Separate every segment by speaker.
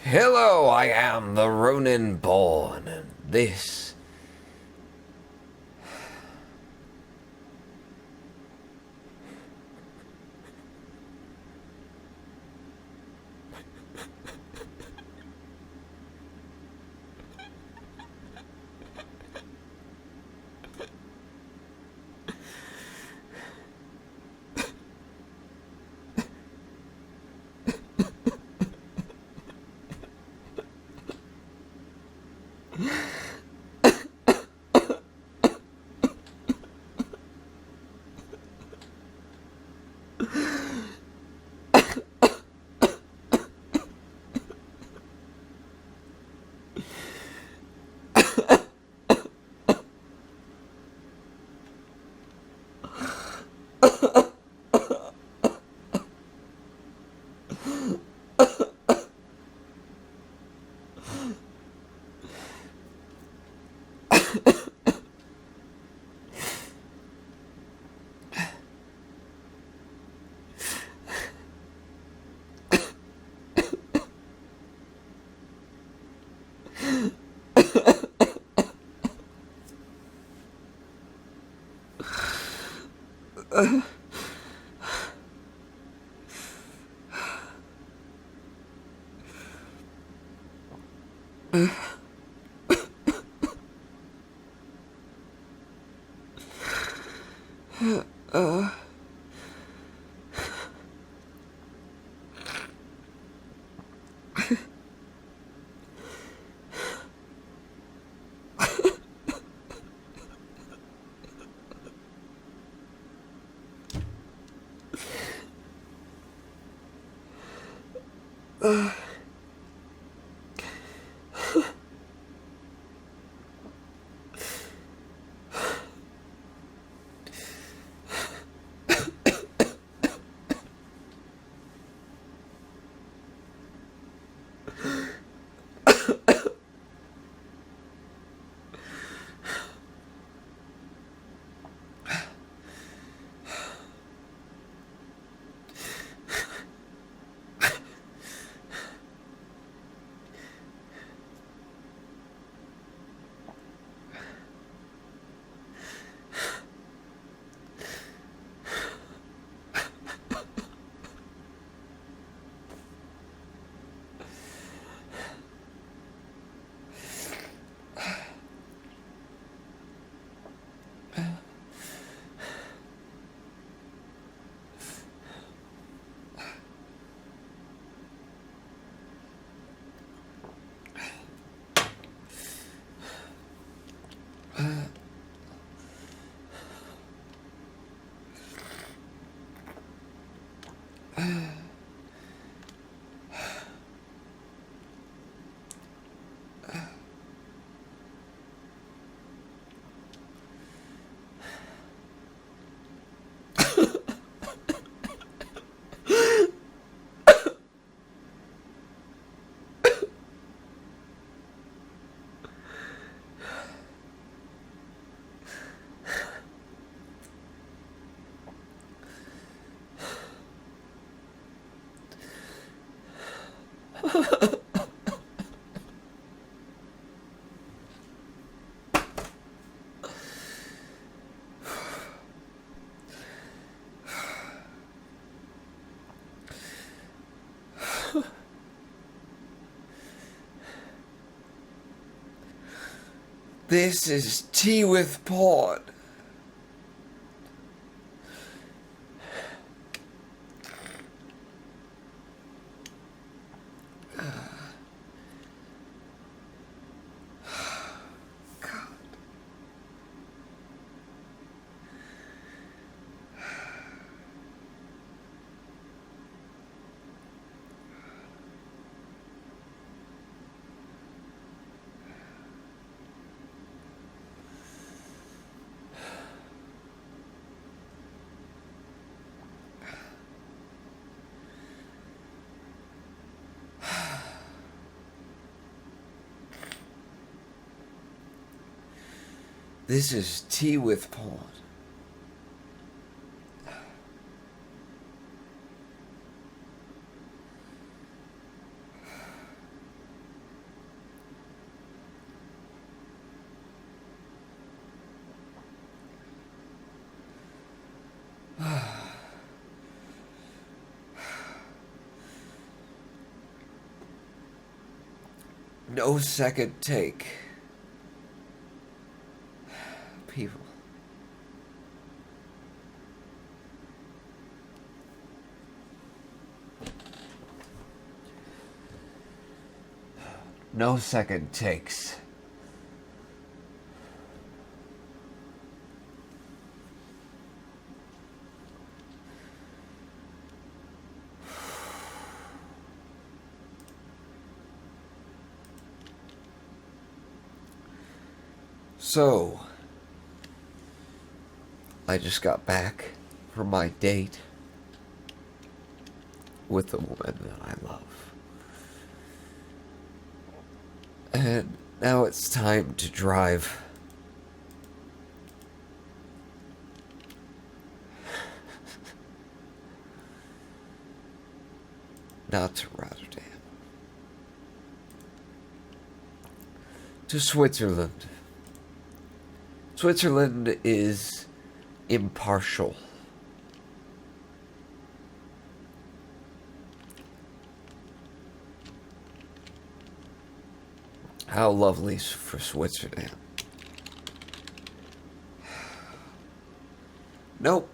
Speaker 1: Hello, I am the Ronin born, and this. This is tea with port. This is tea with port. No second take. People. No second takes. So, I just got back from my date with the woman that I love. And now it's time to drive. Not to Rotterdam. To Switzerland. Switzerland is impartial. How lovely for Switzerland. Nope.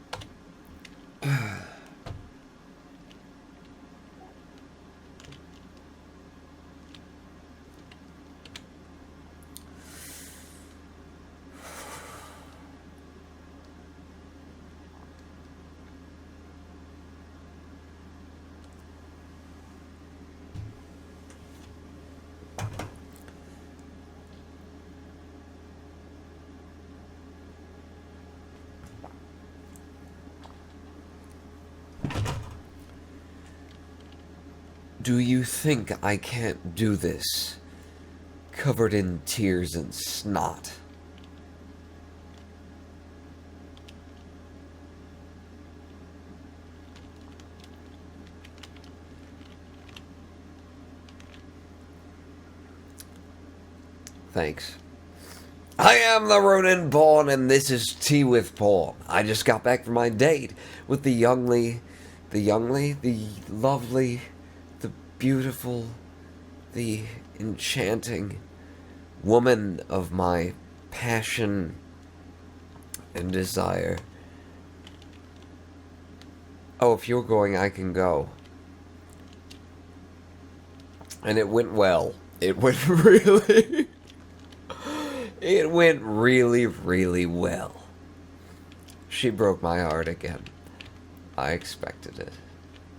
Speaker 1: Do you think I can't do this, covered in tears and snot? Thanks. I am the Ronin Pawn, and this is Tea with Pawn. I just got back from my date with the lovely, the beautiful, the enchanting woman of my passion and desire. Oh, if you're going, I can go. And it went well. It went really... It went really, really well. She broke my heart again. I expected it.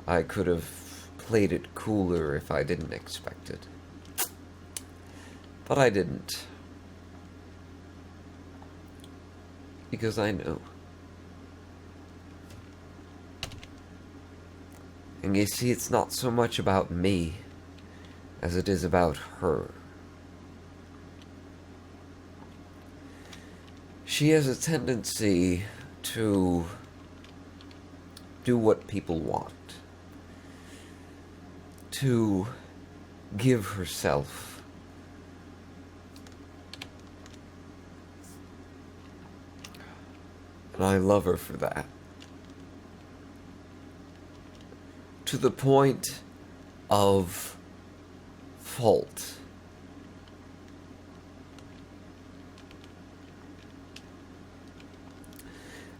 Speaker 1: I could have played it cooler if I didn't expect it. But I didn't. Because I knew. And you see, it's not so much about me as it is about her. She has a tendency to do what people want. To give herself. And I love her for that. To the point of fault.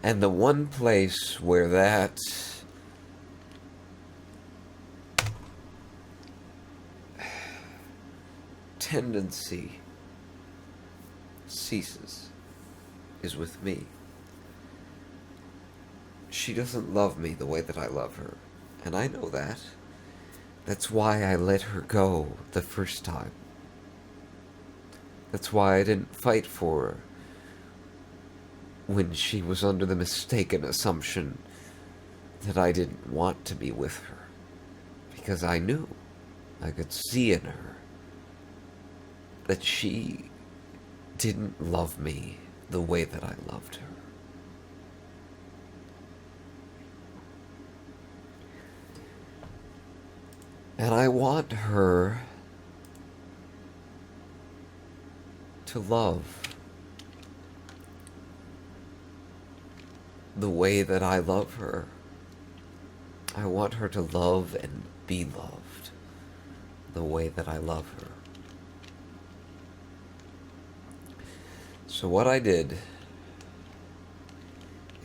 Speaker 1: And the one place where that tendency ceases is with me. She doesn't love me the way that I love her, and I know that. That's why I let her go the first time. That's why I didn't fight for her when she was under the mistaken assumption that I didn't want to be with her. Because I knew, I could see in her, that she didn't love me the way that I loved her. And I want her to love the way that I love her. I want her to love and be loved the way that I love her. So what I did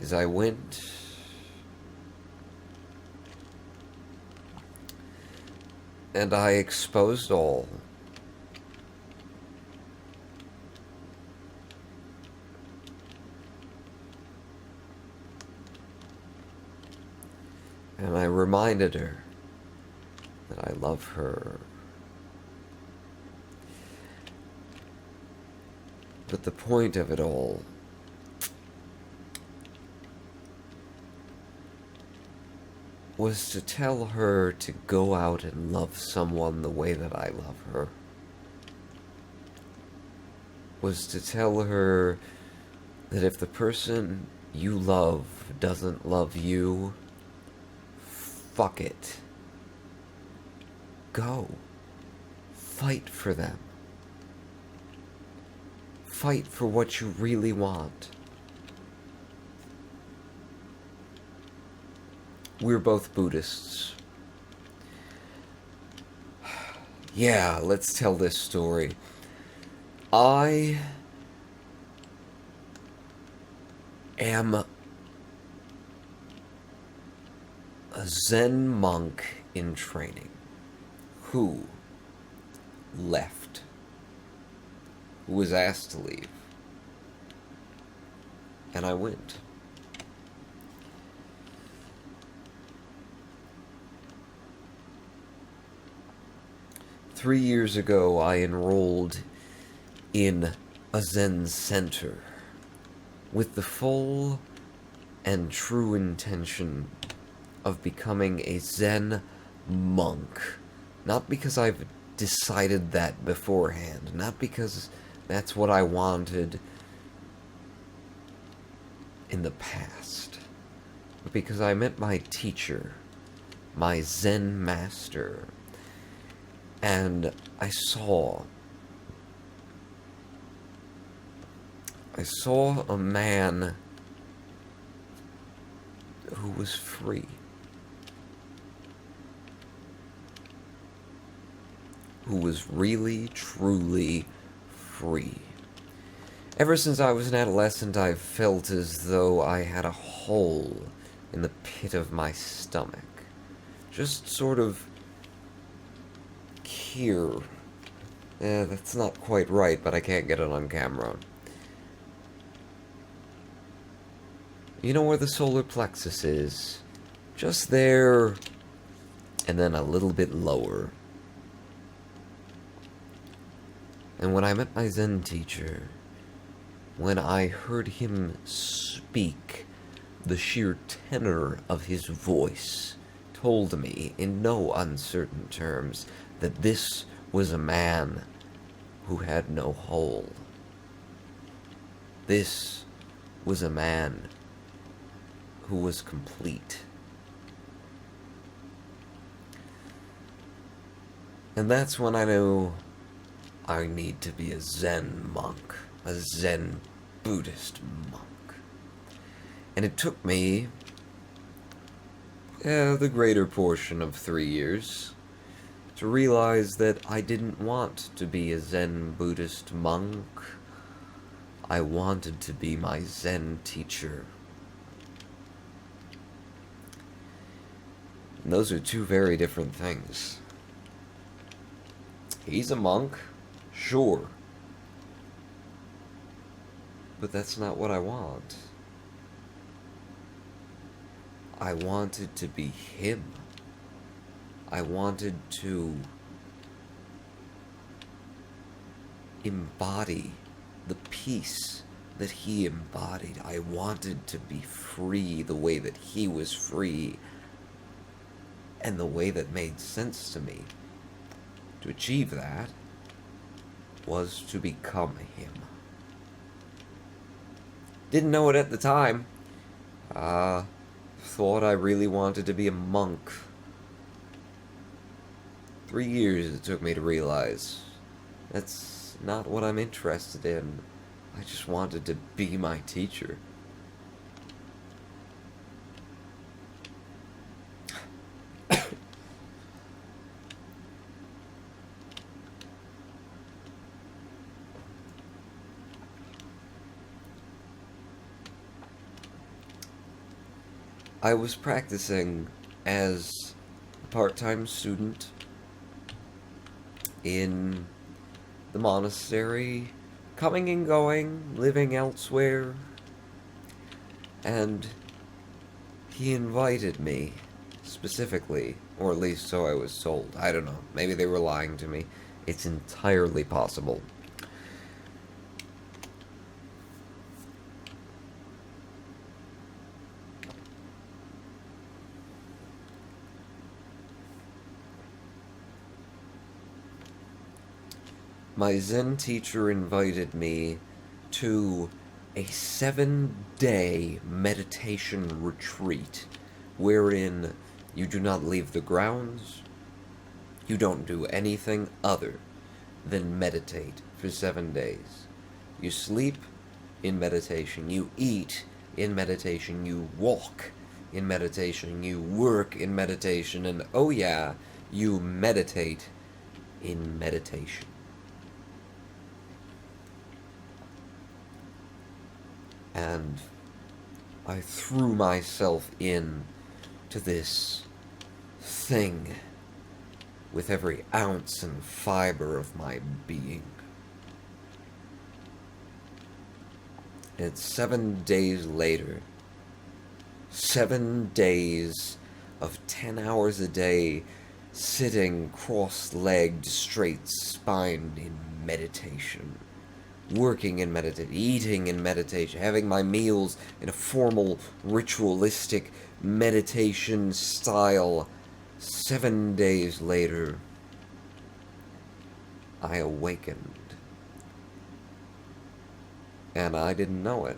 Speaker 1: is I went and I exposed all. And I reminded her that I love her. But the point of it all was to tell her to go out and love someone the way that I love her. Was to tell her that if the person you love doesn't love you, fuck it. Go. Fight for them. Fight for what you really want. We're both Buddhists. Yeah, let's tell this story. I am a Zen monk in training who left, who was asked to leave, and I went. Three years ago, I enrolled in a Zen center with the full and true intention of becoming a Zen monk. Not because I've decided that beforehand, not because that's what I wanted in the past, but because I met my teacher, my Zen master, and I saw a man who was free. Who was really, truly free. Ever since I was an adolescent, I've felt as though I had a hole in the pit of my stomach. Just sort of here. That's not quite right, but I can't get it on camera. You know where the solar plexus is? Just there, and then a little bit lower. And when I met my Zen teacher, when I heard him speak, the sheer tenor of his voice told me in no uncertain terms that this was a man who had no hole. This was a man who was complete. And that's when I knew I need to be a Zen monk, a Zen Buddhist monk. And it took me the greater portion of 3 years to realize that I didn't want to be a Zen Buddhist monk. I wanted to be my Zen teacher. And those are two very different things. He's a monk, sure. But that's not what I want. I wanted to be him. I wanted to embody the peace that he embodied. I wanted to be free the way that he was free, and the way that made sense to me. To achieve that was to become him. Didn't know it at the time. Thought I really wanted to be a monk. 3 years it took me to realize that's not what I'm interested in. I just wanted to be my teacher. I was practicing as a part-time student in the monastery, coming and going, living elsewhere, and he invited me, specifically, or at least so I was told. I don't know. Maybe they were lying to me. It's entirely possible. My Zen teacher invited me to a 7-day meditation retreat wherein you do not leave the grounds, you don't do anything other than meditate for 7 days. You sleep in meditation, you eat in meditation, you walk in meditation, you work in meditation, and oh yeah, you meditate in meditation. And I threw myself in to this thing with every ounce and fiber of my being. And 7 days later, 7 days of 10 hours a day sitting cross-legged, straight-spined in meditation. Working in meditation, eating in meditation, having my meals in a formal, ritualistic meditation style. 7 days later, I awakened. And I didn't know it.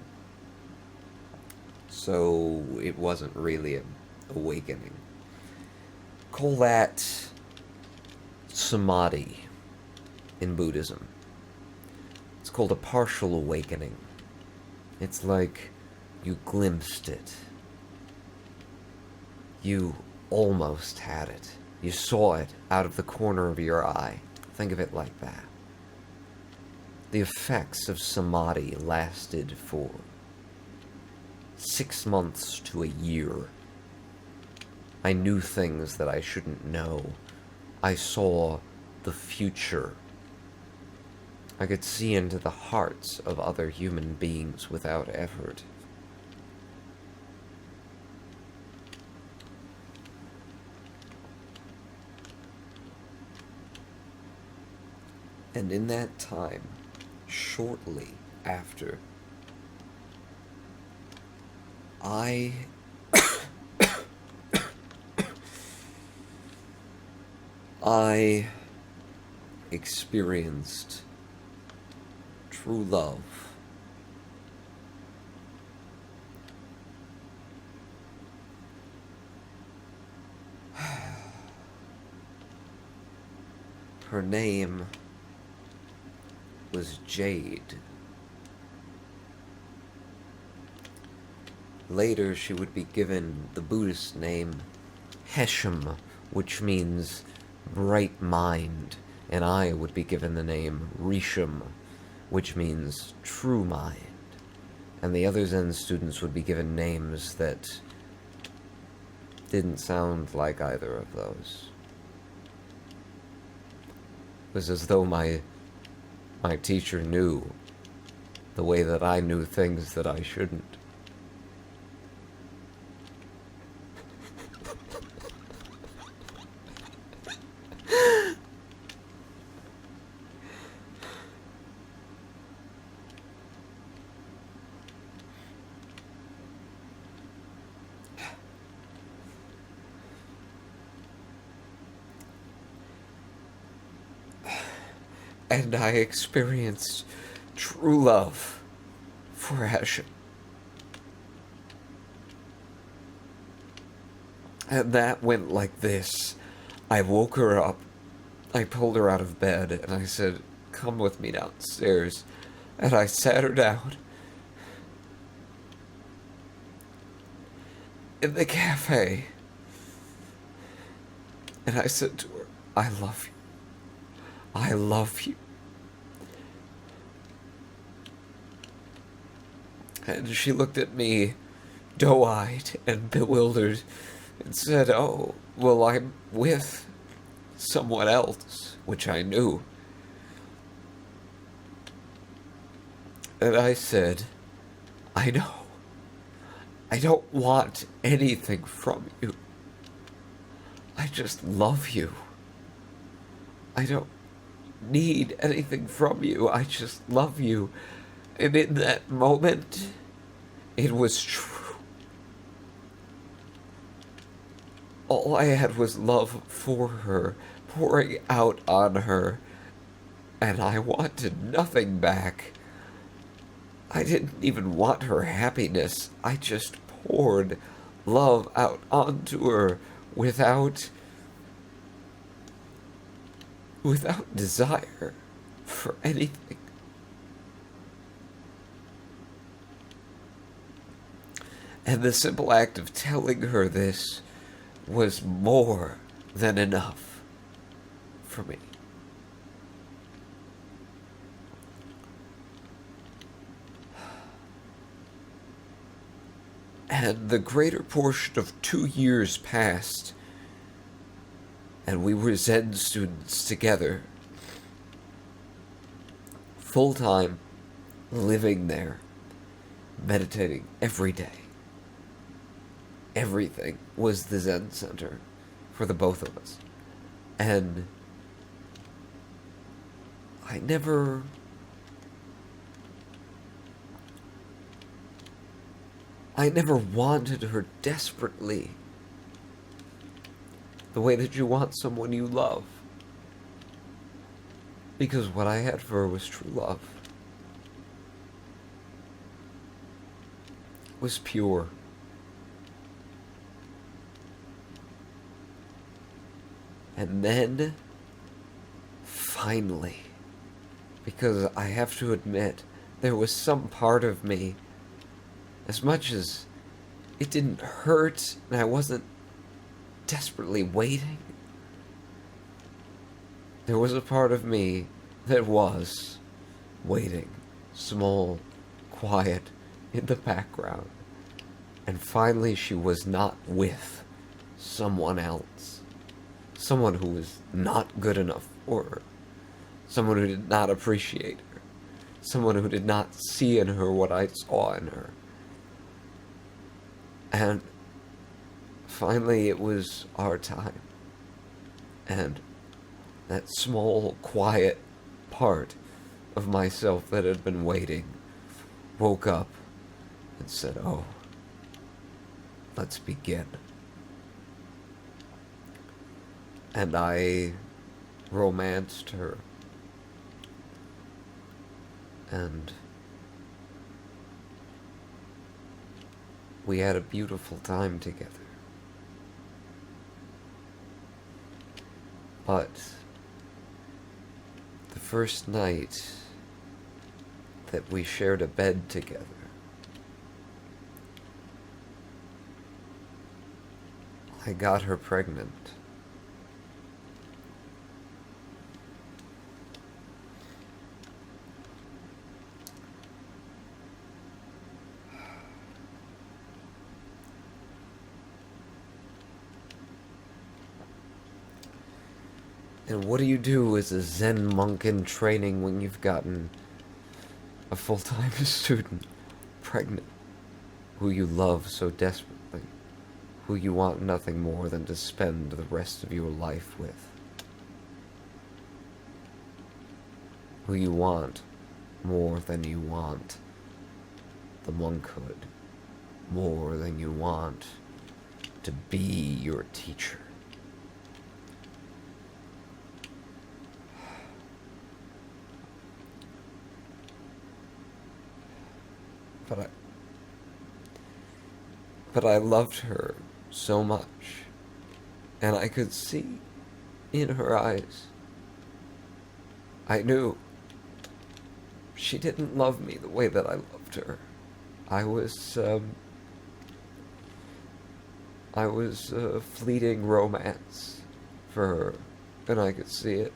Speaker 1: So it wasn't really an awakening. Call that samadhi in Buddhism. It's called a partial awakening. It's like you glimpsed it. You almost had it. You saw it out of the corner of your eye. Think of it like that. The effects of samadhi lasted for 6 months to a year. I knew things that I shouldn't know. I saw the future. I could see into the hearts of other human beings without effort. And in that time, shortly after, I experienced true love. Her name was Jade. Later, she would be given the Buddhist name Heshem, which means bright mind, and I would be given the name Risham, which means true mind. And the other Zen students would be given names that didn't sound like either of those. It was as though my teacher knew the way that I knew things that I shouldn't. And I experienced true love for Heshem. And that went like this. I woke her up, I pulled her out of bed, and I said, "Come with me downstairs." And I sat her down in the cafe. And I said to her, "I love you. I love you." And she looked at me doe-eyed and bewildered and said, "Oh, well, I'm with someone else," which I knew. And I said, "I know. I don't want anything from you. I just love you. I don't need anything from you. I just love you." And in that moment, it was true. All I had was love for her, pouring out on her, and I wanted nothing back. I didn't even want her happiness. I just poured love out onto her without desire for anything. And the simple act of telling her this was more than enough for me. And the greater portion of 2 years passed, and we were Zen students together, full time, living there, meditating every day. Everything was the Zen center for the both of us. And I never wanted her desperately the way that you want someone you love. Because what I had for her was true love. It was pure. And then, finally, because I have to admit, there was some part of me, as much as it didn't hurt and I wasn't desperately waiting, there was a part of me that was waiting, small, quiet, in the background. And finally she was not with someone else. Someone who was not good enough for her. Someone who did not appreciate her. Someone who did not see in her what I saw in her. And finally it was our time. And that small, quiet part of myself that had been waiting woke up and said, "Oh, let's begin." And I romanced her. And we had a beautiful time together. But the first night that we shared a bed together, I got her pregnant. And what do you do as a Zen monk in training when you've gotten a full-time student pregnant, who you love so desperately, who you want nothing more than to spend the rest of your life with, who you want more than you want the monkhood, more than you want to be your teacher? But I loved her so much, and I could see in her eyes. I knew she didn't love me the way that I loved her. I was a fleeting romance for her, and I could see it.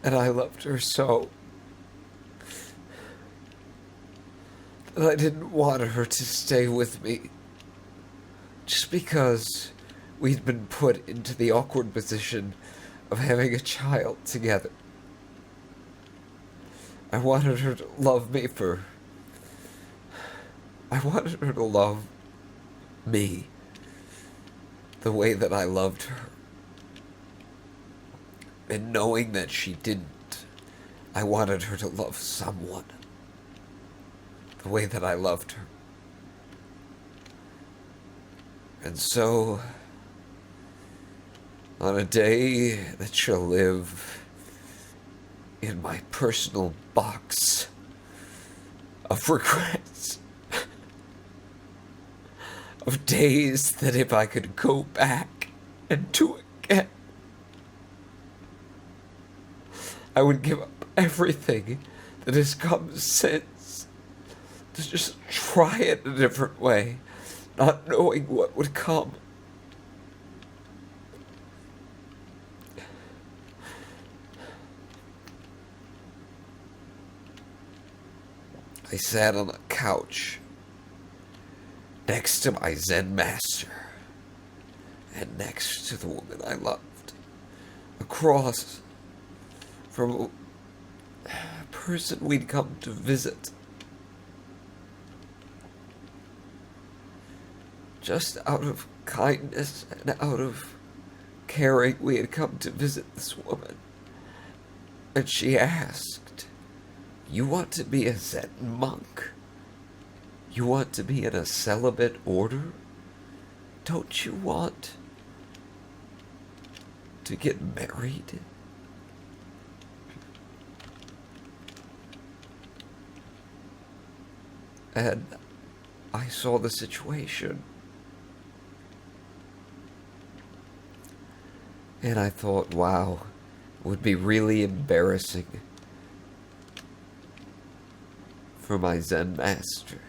Speaker 1: And I loved her so that I didn't want her to stay with me just because we'd been put into the awkward position of having a child together. I wanted her to love me for... I wanted her to love me the way that I loved her. And knowing that she didn't, I wanted her to love someone the way that I loved her. And so, on a day that shall live in my personal box of regrets, of days that if I could go back and do again, I would give up everything that has come since to just try it a different way, not knowing what would come. I sat on a couch next to my Zen master and next to the woman I loved, across from a person we'd come to visit. Just out of kindness and out of caring, we had come to visit this woman. And she asked, "You want to be a Zen monk? You want to be in a celibate order? Don't you want to get married?" And I saw the situation. And I thought, wow, it would be really embarrassing for my Zen master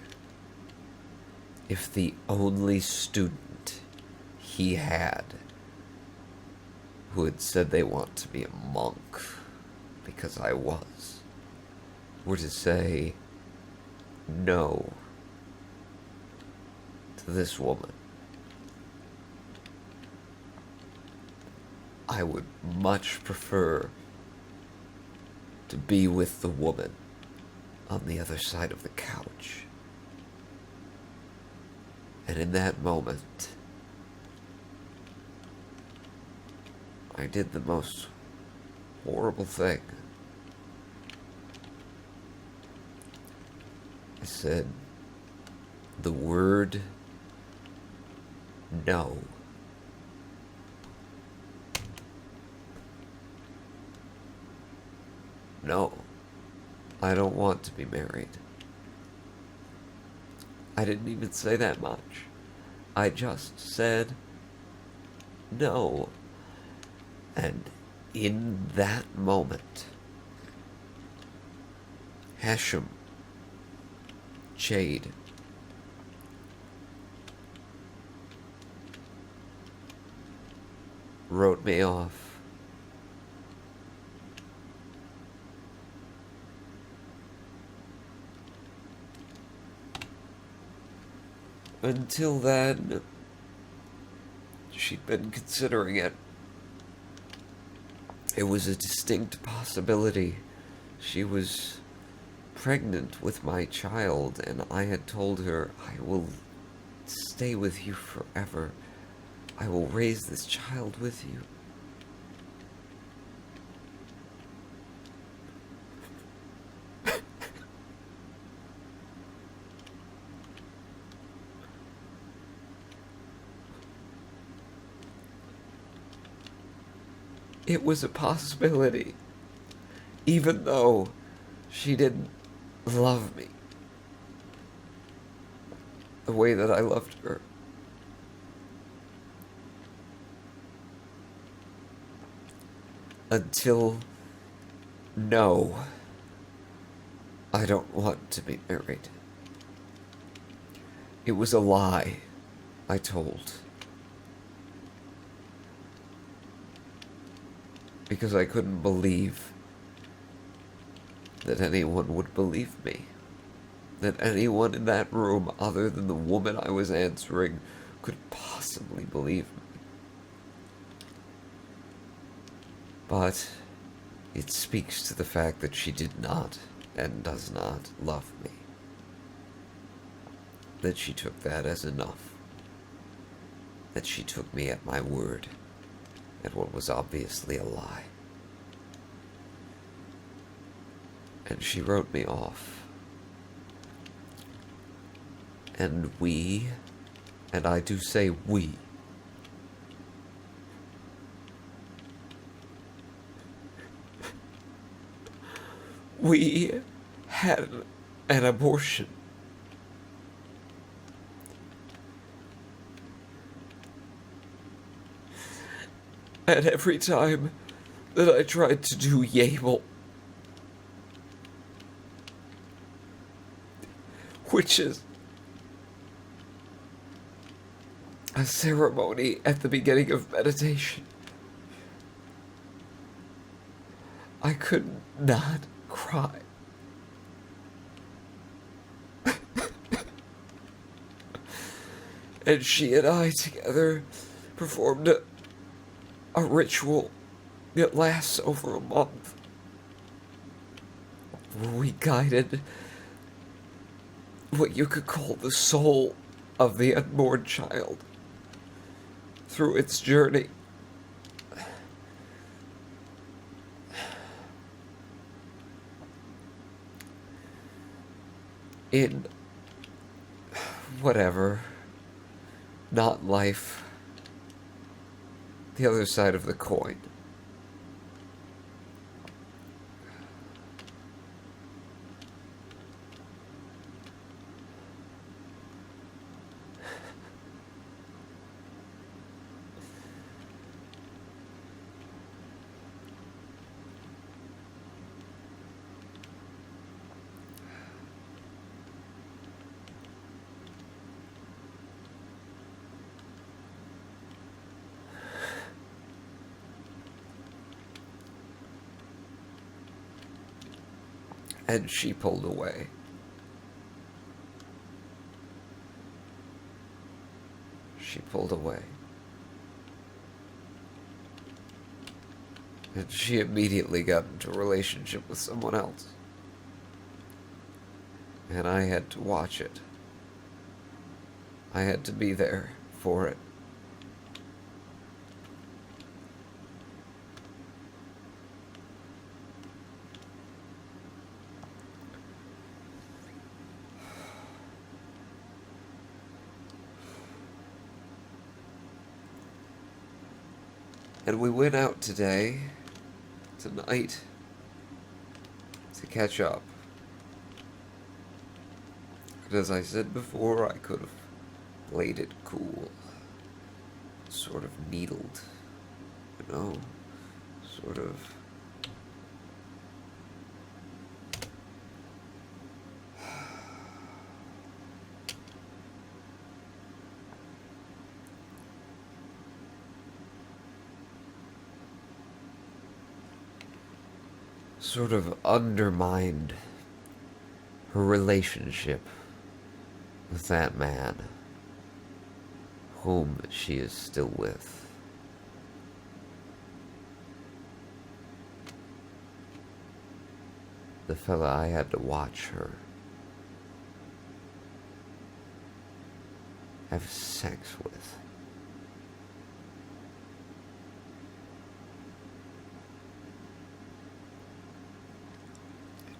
Speaker 1: if the only student he had who had said they want to be a monk, because I was, were to say no to this woman. I would much prefer to be with the woman on the other side of the couch. And in that moment, I did the most horrible thing. I said the word no. No, I don't want to be married. I didn't even say that much. I just said no. And in that moment, Hashem, Jade, wrote me off. Until then, she'd been considering it. It was a distinct possibility. She was pregnant with my child, and I had told her, I will stay with you forever. I will raise this child with you. It was a possibility, even though she didn't love me the way that I loved her. Until, no, I don't want to be married. It was a lie, I told. Because I couldn't believe that anyone would believe me. That anyone in that room other than the woman I was answering could possibly believe me. But it speaks to the fact that she did not and does not love me. That she took that as enough. That she took me at my word, at what was obviously a lie. And she wrote me off. And we, and I do say we, we had an abortion. And every time that I tried to do Yable, which is a ceremony at the beginning of meditation, I could not cry. And she and I together performed a ritual that lasts over a month, where we guided what you could call the soul of the unborn child through its journey. In whatever, not life, the other side of the coin. And she pulled away. She pulled away. And she immediately got into a relationship with someone else. And I had to watch it. I had to be there for it. And we went out tonight, to catch up. And as I said before, I could have played it cool. Sort of needled, you know? Sort of... sort of undermined her relationship with that man whom she is still with. The fella I had to watch her have sex with.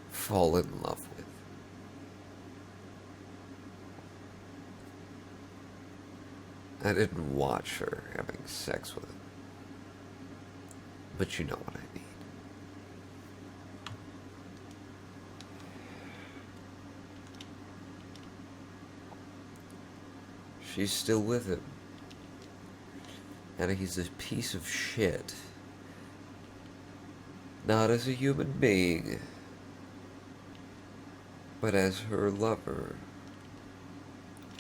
Speaker 1: Fall in love with. I didn't watch her having sex with him. But you know what I mean. She's still with him. And he's a piece of shit. Not as a human being, but as her lover.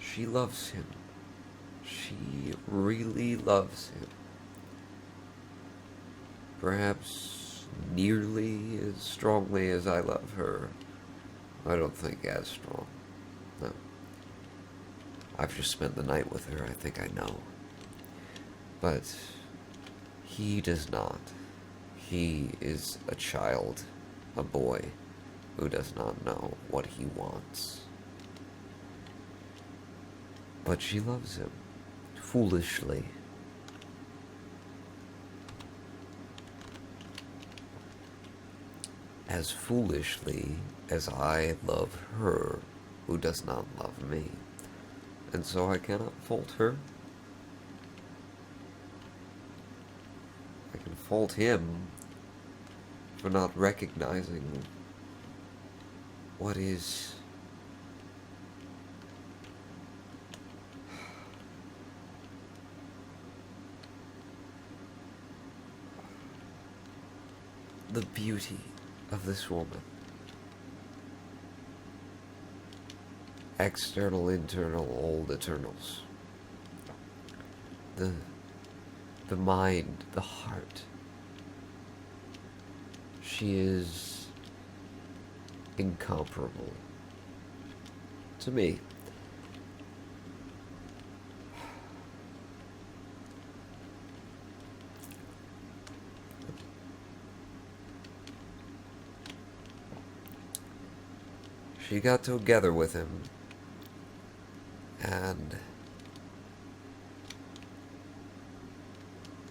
Speaker 1: She loves him. She really loves him. Perhaps nearly as strongly as I love her. I don't think as strong. No. I've just spent the night with her, I think I know. But he does not. He is a child, a boy, who does not know what he wants. But she loves him, foolishly. As foolishly as I love her, who does not love me. And so I cannot fault her. I can fault him for not recognizing what is the beauty of this woman. External, internal, old eternals. The mind, the heart. She is incomparable to me. She got together with him, and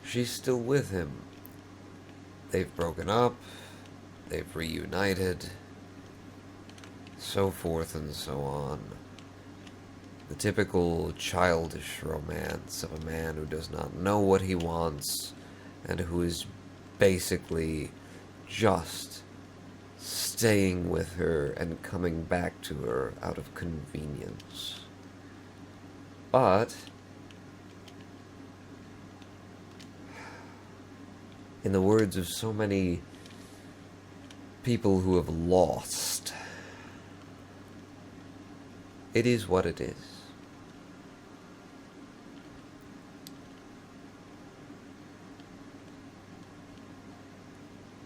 Speaker 1: she's still with him. They've broken up, they've reunited, so forth and so on. The typical childish romance of a man who does not know what he wants and who is basically just staying with her and coming back to her out of convenience. But in the words of so many people who have lost, it is what it is.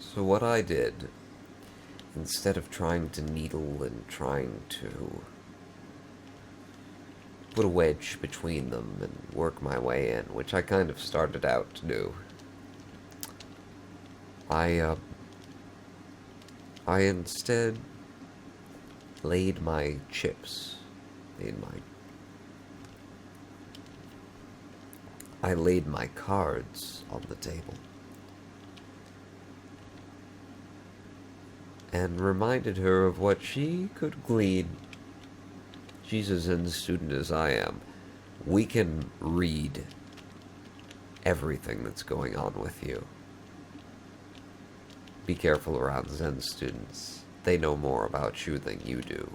Speaker 1: So what I did, instead of trying to needle and trying to put a wedge between them and work my way in, which I kind of started out to do, I instead laid my chips, I laid my cards on the table and reminded her of what she could glean. She's as Zen student as I am. We can read everything that's going on with you. Be careful around Zen students. They know more about you than you do.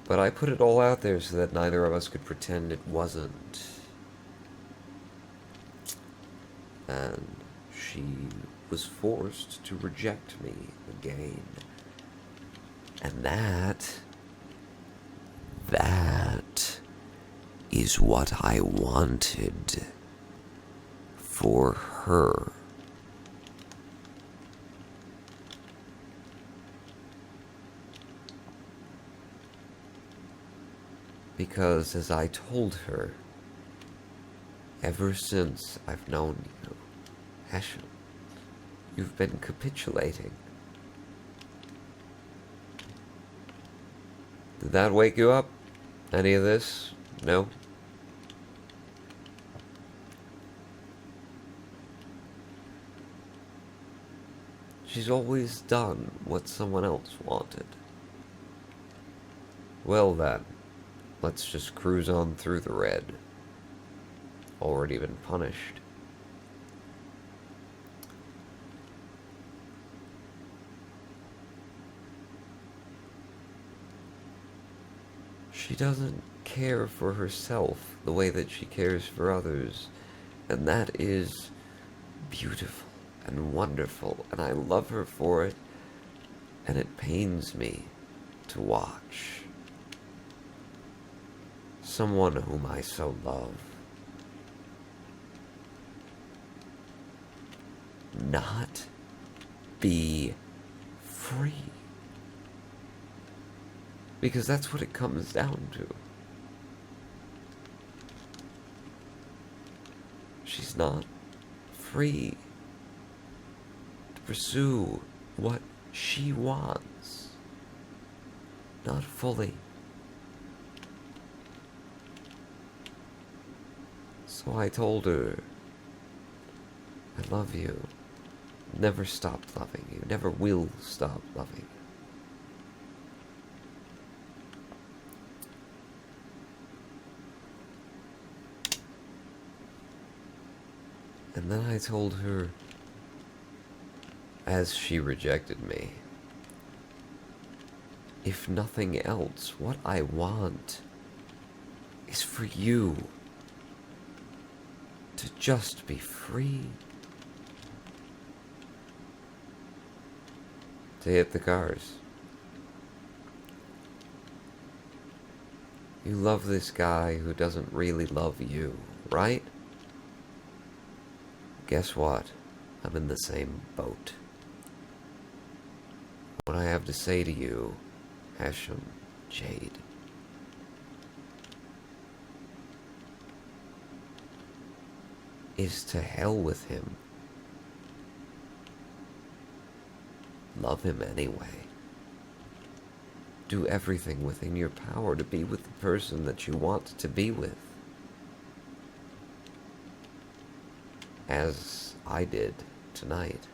Speaker 1: But I put it all out there so that neither of us could pretend it wasn't. And she was forced to reject me again. And that is what I wanted for her. Because, as I told her, ever since I've known you, Heshen, you've been capitulating. Did that wake you up? Any of this? No? She's always done what someone else wanted. Well then, let's just cruise on through the red. Already been punished. She doesn't care for herself the way that she cares for others, and that is beautiful and wonderful, and I love her for it, and it pains me to watch someone whom I so love not be free. Because that's what it comes down to. She's not free to pursue what she wants. Not fully. So I told her, I love you. Never stopped loving you. Never will stop loving you. And then I told her, as she rejected me, if nothing else, what I want is for you to just be free. To hit the cars. You love this guy who doesn't really love you, right? Guess what? I'm in the same boat. What I have to say to you, Hashem Jade, is to hell with him. Love him anyway. Do everything within your power to be with the person that you want to be with. As I did tonight.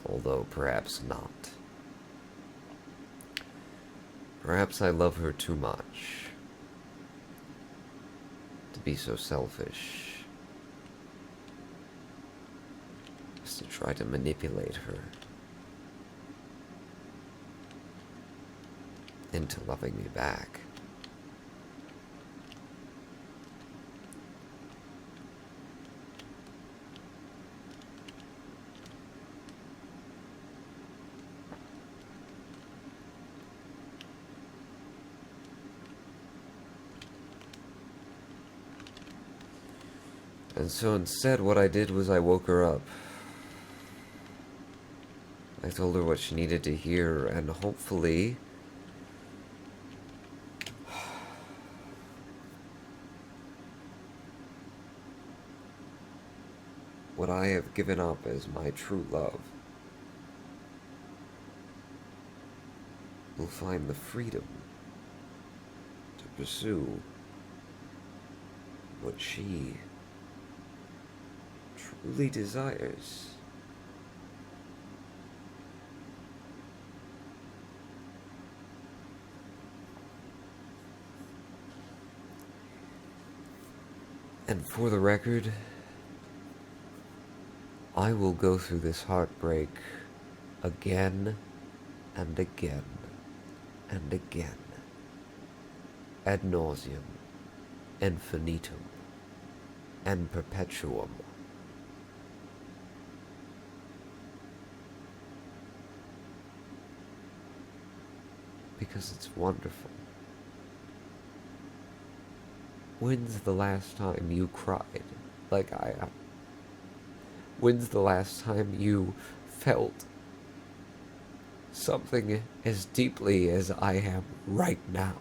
Speaker 1: Although perhaps not. Perhaps I love her too much to be so selfish as to try to manipulate her into loving me back. And so instead, what I did was I woke her up. I told her what she needed to hear, and hopefully what I have given up as my true love will find the freedom to pursue what she truly desires. And for the record, I will go through this heartbreak again and again and again, ad nauseum, infinitum, and perpetuum. Because it's wonderful. When's the last time you cried like I am? When's the last time you felt something as deeply as I am right now?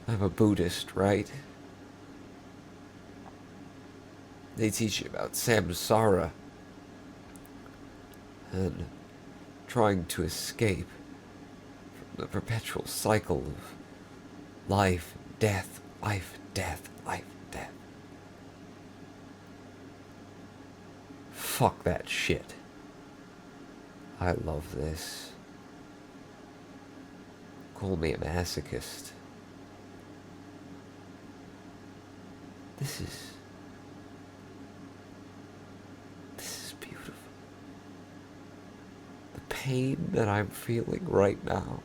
Speaker 1: I'm a Buddhist, right? They teach you about samsara and trying to escape from the perpetual cycle of life, death, life, death, life, death. Fuck that shit. I love this. Call me a masochist. This is beautiful. The pain that I'm feeling right now.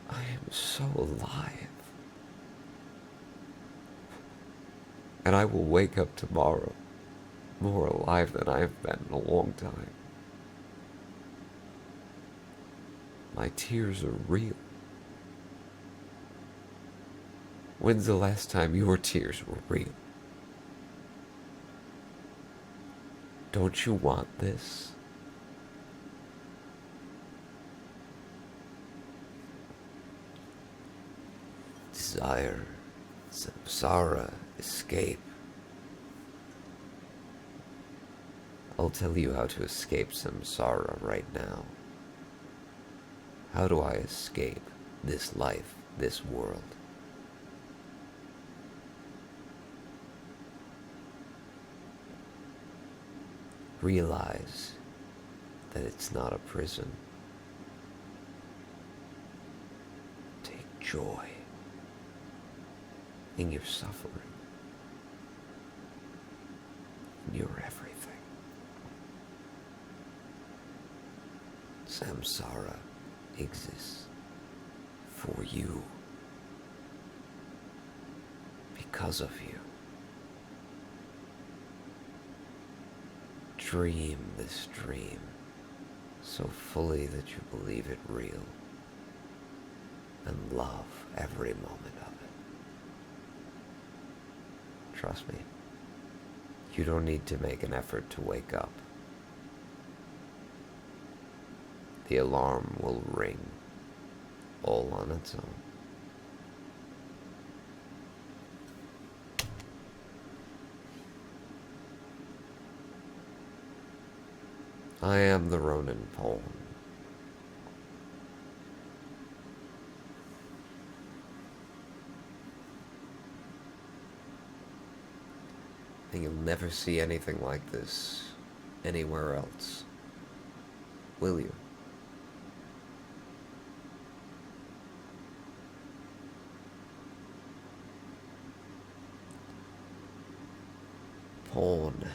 Speaker 1: I am so alive. And I will wake up tomorrow more alive than I have been in a long time. My tears are real. When's the last time your tears were real? Don't you want this? Desire, samsara, escape. I'll tell you how to escape samsara right now. How do I escape this life, this world? Realize that it's not a prison. Take joy in your suffering, in your everything. Samsara exists for you, because of you. Dream this dream so fully that you believe it real, and love every moment of it. Trust me, you don't need to make an effort to wake up. The alarm will ring all on its own. I am the Ronin Pawn. And you'll never see anything like this anywhere else, will you? Pawn.